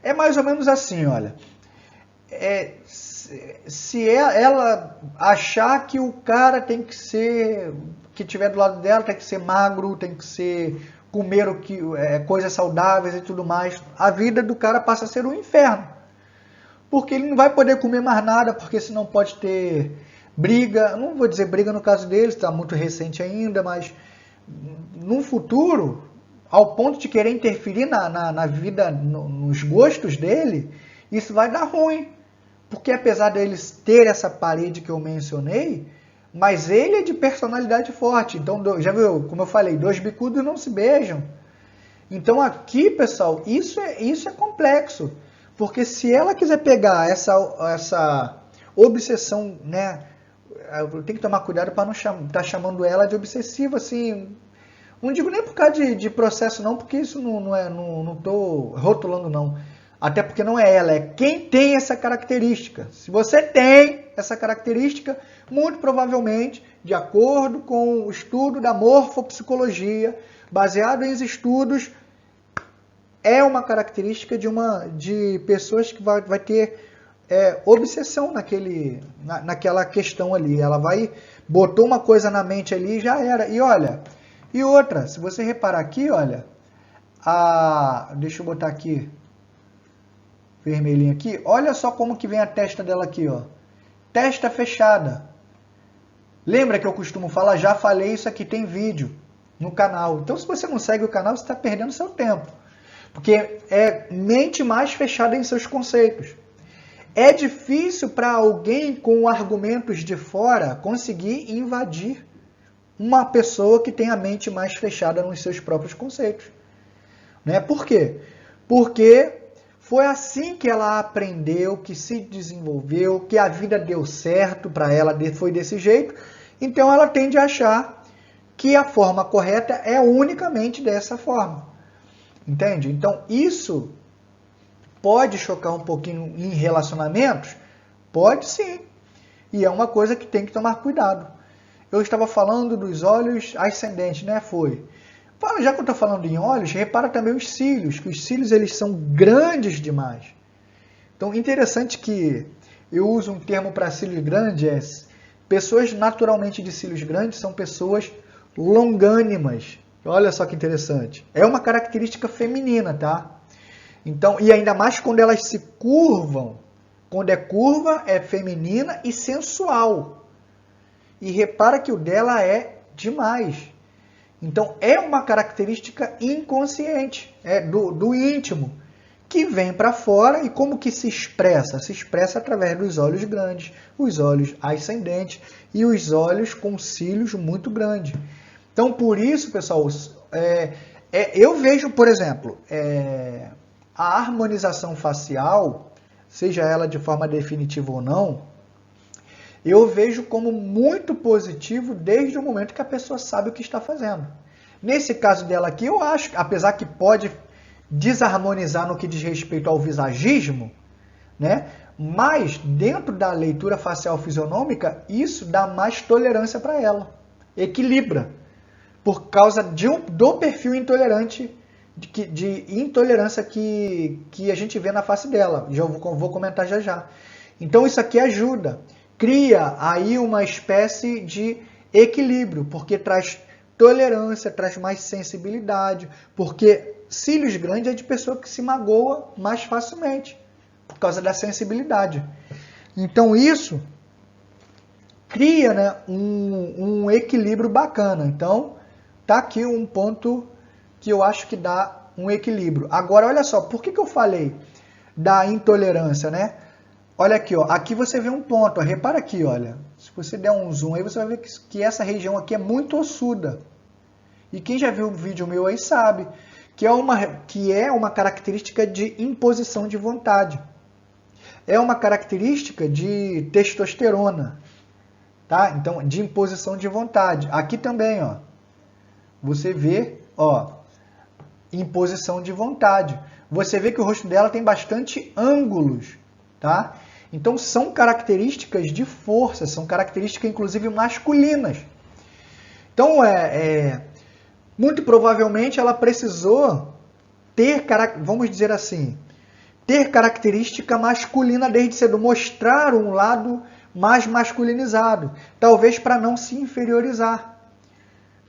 É mais ou menos assim, olha. Se ela achar que o cara tem que ser, que tiver do lado dela tem que ser magro, tem que ser comer coisas saudáveis e tudo mais, a vida do cara passa a ser um inferno. Porque ele não vai poder comer mais nada, porque senão pode ter briga. Não vou dizer briga no caso dele, está muito recente ainda, mas no futuro, ao ponto de querer interferir na vida, nos gostos dele, isso vai dar ruim. Porque apesar deles ter essa parede que eu mencionei, mas ele é de personalidade forte. Então, já viu, como eu falei, dois bicudos não se beijam. Então aqui, pessoal, isso é complexo. Porque se ela quiser pegar essa obsessão, né? Eu tenho que tomar cuidado para não estar chamando ela de obsessiva, assim. Não digo nem por causa de processo, não, porque isso não estou rotulando, não. Até porque não é ela, é quem tem essa característica. Se você tem essa característica, muito provavelmente, de acordo com o estudo da morfopsicologia, baseado em estudos, é uma característica de pessoas que vai ter obsessão naquela questão ali. Ela botou uma coisa na mente ali e já era. E olha, e outra, se você reparar aqui, olha, deixa eu botar aqui, vermelhinho aqui, olha só como que vem a testa dela aqui, ó. Testa fechada. Lembra que eu costumo falar? Já falei isso aqui, tem vídeo no canal. Então, se você não segue o canal, você está perdendo seu tempo. Porque é mente mais fechada em seus conceitos. É difícil para alguém com argumentos de fora conseguir invadir uma pessoa que tem a mente mais fechada nos seus próprios conceitos. Né? Por quê? Porque foi assim que ela aprendeu, que se desenvolveu, que a vida deu certo para ela, foi desse jeito. Então ela tende a achar que a forma correta é unicamente dessa forma. Entende? Então isso pode chocar um pouquinho em relacionamentos? Pode sim. E é uma coisa que tem que tomar cuidado. Eu estava falando dos olhos ascendentes, né? Já que eu estou falando em olhos, repara também os cílios, que os cílios eles são grandes demais. Então, interessante que eu uso um termo para cílios grandes, pessoas naturalmente de cílios grandes são pessoas longânimas. Olha só que interessante. É uma característica feminina, tá? Então, e ainda mais quando elas se curvam. Quando é curva, é feminina e sensual. E repara que o dela é demais. Então, é uma característica inconsciente, do íntimo, que vem para fora e como que se expressa? Se expressa através dos olhos grandes, os olhos ascendentes e os olhos com cílios muito grandes. Então, por isso, pessoal, eu vejo, por exemplo, a harmonização facial, seja ela de forma definitiva ou não, eu vejo como muito positivo desde o momento que a pessoa sabe o que está fazendo. Nesse caso dela aqui, eu acho, apesar que pode desarmonizar no que diz respeito ao visagismo, né? Mas dentro da leitura facial fisionômica, isso dá mais tolerância para ela. Equilibra. Por causa do perfil intolerante, de intolerância que a gente vê na face dela. Já vou comentar já já. Então isso aqui ajuda. Cria aí uma espécie de equilíbrio, porque traz tolerância, traz mais sensibilidade, porque cílios grandes é de pessoa que se magoa mais facilmente, por causa da sensibilidade. Então isso cria, né, um equilíbrio bacana. Então tá aqui um ponto que eu acho que dá um equilíbrio. Agora olha só, por que eu falei da intolerância, né? Olha aqui, ó. Aqui você vê um ponto, ó. Repara aqui, olha. Se você der um zoom aí, você vai ver que essa região aqui é muito ossuda. E quem já viu um vídeo meu aí sabe que é uma característica de imposição de vontade. É uma característica de testosterona, tá? Então, de imposição de vontade. Aqui também, ó. Você vê, ó, imposição de vontade. Você vê que o rosto dela tem bastante ângulos, tá? Então são características de força, são características inclusive masculinas. Então muito provavelmente ela precisou ter, vamos dizer assim, ter característica masculina desde cedo, mostrar um lado mais masculinizado, talvez para não se inferiorizar,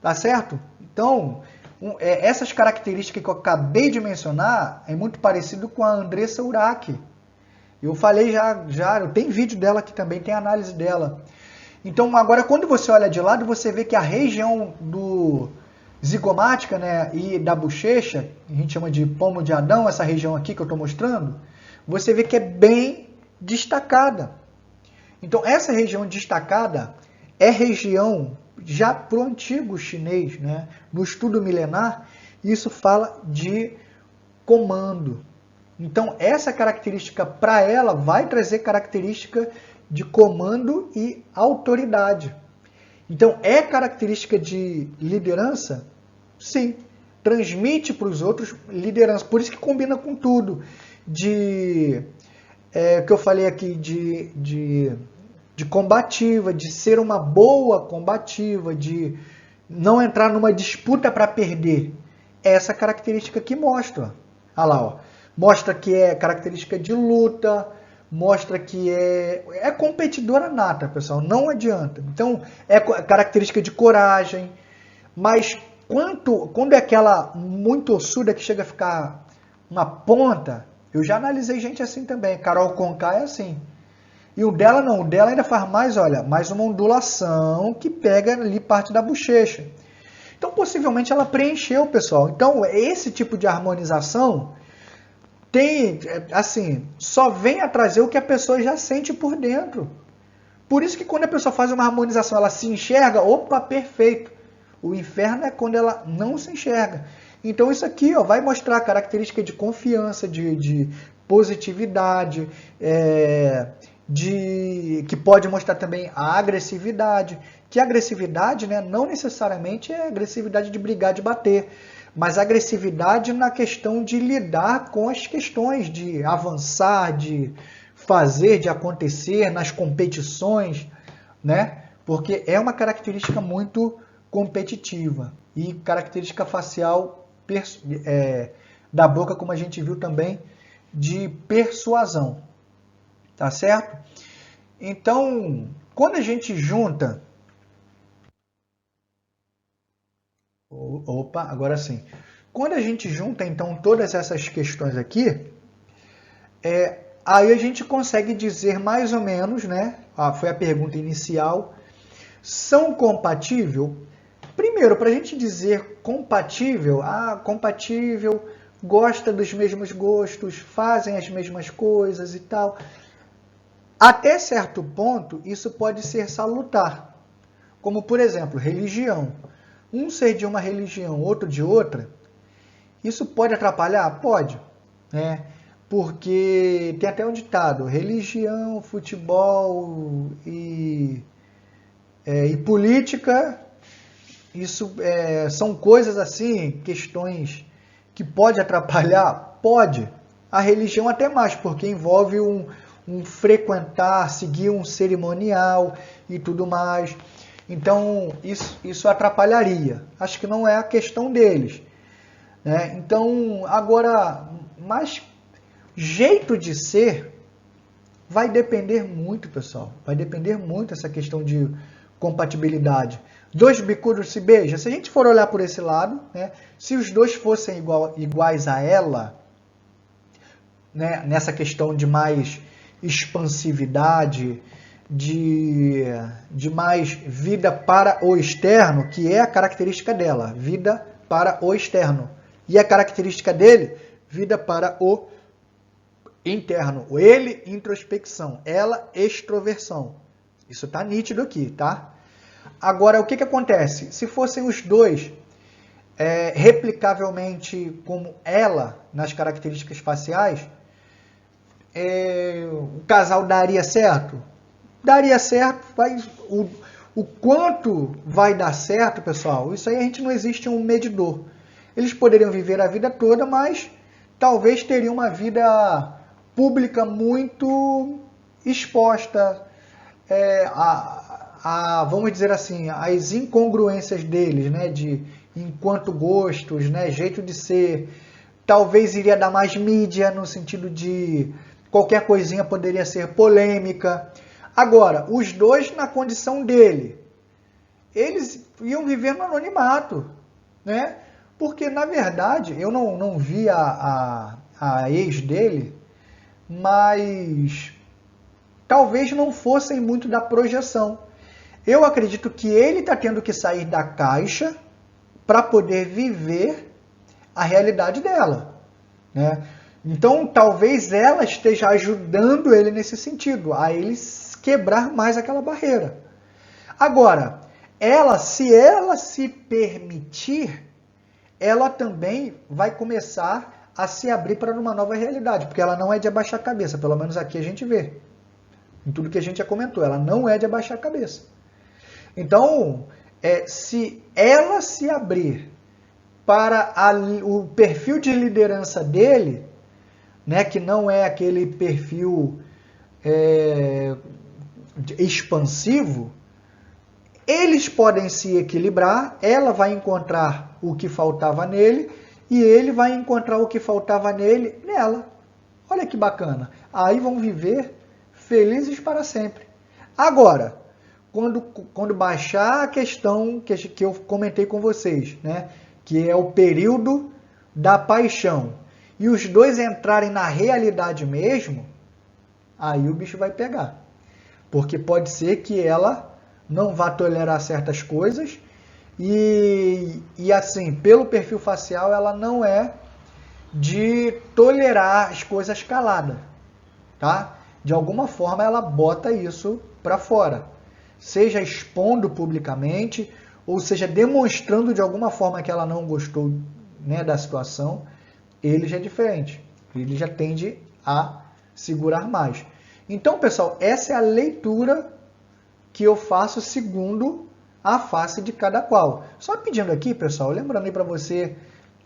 tá certo? Então, essas características que eu acabei de mencionar é muito parecido com a Andressa Urach. Eu falei já, eu tenho vídeo dela aqui também, tem análise dela. Então, agora, quando você olha de lado, você vê que a região do zigomática, né, e da bochecha, a gente chama de pomo de Adão, essa região aqui que eu estou mostrando, você vê que é bem destacada. Então, essa região destacada é região já para o antigo chinês, né, no estudo milenar, isso fala de comando. Então, essa característica para ela vai trazer característica de comando e autoridade. Então, é característica de liderança? Sim. Transmite para os outros liderança. Por isso que combina com tudo. Que eu falei aqui de combativa, de ser uma boa combativa, de não entrar numa disputa para perder. Essa característica que mostra. Olha lá, ó. Mostra que é característica de luta, mostra que é competidora nata, pessoal, não adianta. Então, é característica de coragem, mas quando é aquela muito ossuda que chega a ficar uma ponta, eu já analisei gente assim também, Carol Conká é assim. E o dela não, o dela ainda faz mais, olha, mais uma ondulação que pega ali parte da bochecha. Então, possivelmente ela preencheu, pessoal. Então, esse tipo de harmonização tem, assim, só vem a trazer o que a pessoa já sente por dentro. Por isso que quando a pessoa faz uma harmonização, ela se enxerga, opa, perfeito. O inferno é quando ela não se enxerga. Então isso aqui, ó, vai mostrar a característica de confiança, de positividade, que pode mostrar também a agressividade. Que a agressividade, né, não necessariamente é agressividade de brigar, de bater, mas agressividade na questão de lidar com as questões, de avançar, de fazer, de acontecer nas competições, né? Porque é uma característica muito competitiva. E característica facial da boca, como a gente viu também, de persuasão. Tá certo? Então, quando a gente junta... Opa, agora sim. Quando a gente junta, então, todas essas questões aqui, aí a gente consegue dizer mais ou menos, né? Foi a pergunta inicial. São compatíveis? Primeiro, para a gente dizer compatível, compatível, gosta dos mesmos gostos, fazem as mesmas coisas e tal. Até certo ponto, isso pode ser salutar. Como, por exemplo, religião. Um ser de uma religião, outro de outra, isso pode atrapalhar? Pode, né? Porque tem até um ditado, religião, futebol e política, isso são coisas assim, questões que pode atrapalhar? Pode. A religião até mais, porque envolve um frequentar, seguir um cerimonial e tudo mais. Então, isso atrapalharia. Acho que não é a questão deles. Né? Então, agora, mas jeito de ser vai depender muito, pessoal. Vai depender muito essa questão de compatibilidade. Dois bicudos se beijam. Se a gente for olhar por esse lado, né? Se os dois fossem iguais a ela, né? Nessa questão de mais expansividade, de mais vida para o externo, que é a característica dela, vida para o externo. E a característica dele, vida para o interno. Ele, introspecção. Ela, extroversão. Isso está nítido aqui, tá? Agora, o que acontece? Se fossem os dois replicavelmente como ela, nas características faciais, o casal daria certo? Daria certo, o quanto vai dar certo, pessoal, isso aí a gente não existe um medidor. Eles poderiam viver a vida toda, mas talvez teriam uma vida pública muito exposta, vamos dizer assim, as incongruências deles, né, enquanto gostos, né, jeito de ser. Talvez iria dar mais mídia, no sentido de qualquer coisinha poderia ser polêmica. Agora, os dois na condição dele, eles iam viver no anonimato, né? Porque, na verdade, eu não vi a ex dele, mas talvez não fossem muito da projeção. Eu acredito que ele está tendo que sair da caixa para poder viver a realidade dela, né? Então, talvez ela esteja ajudando ele nesse sentido, a ele quebrar mais aquela barreira. Agora, se ela se permitir, ela também vai começar a se abrir para uma nova realidade, porque ela não é de abaixar a cabeça, pelo menos aqui a gente vê. Em tudo que a gente já comentou, ela não é de abaixar a cabeça. Então, se ela se abrir para o perfil de liderança dele, né, que não é aquele perfil expansivo, eles podem se equilibrar, ela vai encontrar o que faltava nele e ele vai encontrar o que faltava nele nela. Olha que bacana. Aí vão viver felizes para sempre. Agora, quando baixar a questão que eu comentei com vocês, né, que é o período da paixão, e os dois entrarem na realidade mesmo, aí o bicho vai pegar. Porque pode ser que ela não vá tolerar certas coisas e assim, pelo perfil facial, ela não é de tolerar as coisas caladas, tá? De alguma forma ela bota isso para fora, seja expondo publicamente, ou seja demonstrando de alguma forma que ela não gostou, né, da situação. Ele já é diferente, ele já tende a segurar mais. Então, pessoal, essa é a leitura que eu faço segundo a face de cada qual. Só pedindo aqui, pessoal, lembrando aí para você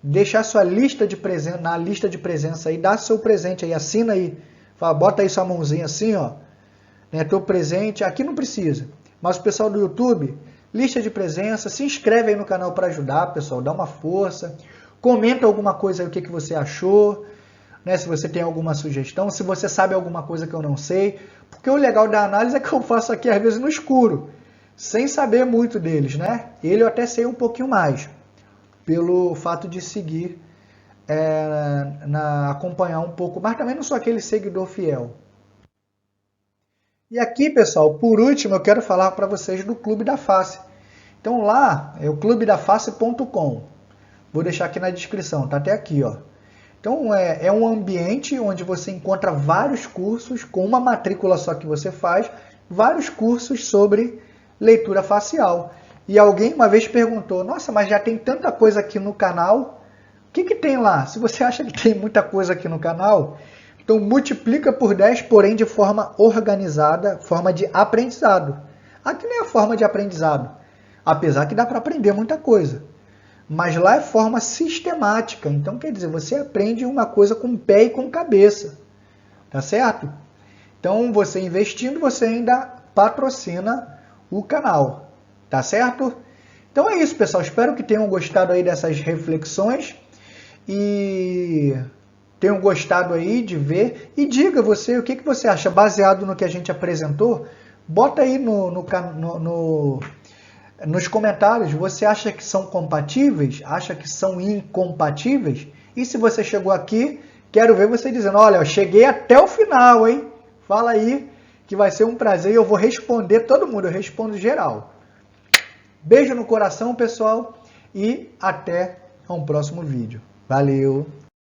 deixar sua lista de presença, na lista de presença aí, dá seu presente aí, assina aí, fala, bota aí sua mãozinha assim, ó, né, teu presente, aqui não precisa, mas o pessoal do YouTube, lista de presença, se inscreve aí no canal para ajudar, pessoal, dá uma força, comenta alguma coisa aí, o que você achou, né, se você tem alguma sugestão, se você sabe alguma coisa que eu não sei, porque o legal da análise é que eu faço aqui às vezes no escuro, sem saber muito deles, né? Ele eu até sei um pouquinho mais, pelo fato de seguir, acompanhar um pouco, mas também não sou aquele seguidor fiel. E aqui, pessoal, por último, eu quero falar para vocês do Clube da Face. Então lá é o clubedaface.com. Vou deixar aqui na descrição, tá até aqui, ó. Então é um ambiente onde você encontra vários cursos, com uma matrícula só que você faz, vários cursos sobre leitura facial. E alguém uma vez perguntou, nossa, mas já tem tanta coisa aqui no canal, o que tem lá? Se você acha que tem muita coisa aqui no canal, então multiplica por 10, porém de forma organizada, forma de aprendizado. Aqui não é a forma de aprendizado, apesar que dá para aprender muita coisa. Mas lá é forma sistemática. Então, quer dizer, você aprende uma coisa com pé e com cabeça. Tá certo? Então, você investindo, você ainda patrocina o canal. Tá certo? Então é isso, pessoal. Espero que tenham gostado aí dessas reflexões. E tenham gostado aí de ver. E diga você o que você acha baseado no que a gente apresentou. Bota aí nos comentários, você acha que são compatíveis? Acha que são incompatíveis? E se você chegou aqui, quero ver você dizendo, olha, eu cheguei até o final, hein? Fala aí, que vai ser um prazer e eu vou responder todo mundo, eu respondo geral. Beijo no coração, pessoal, e até um próximo vídeo. Valeu!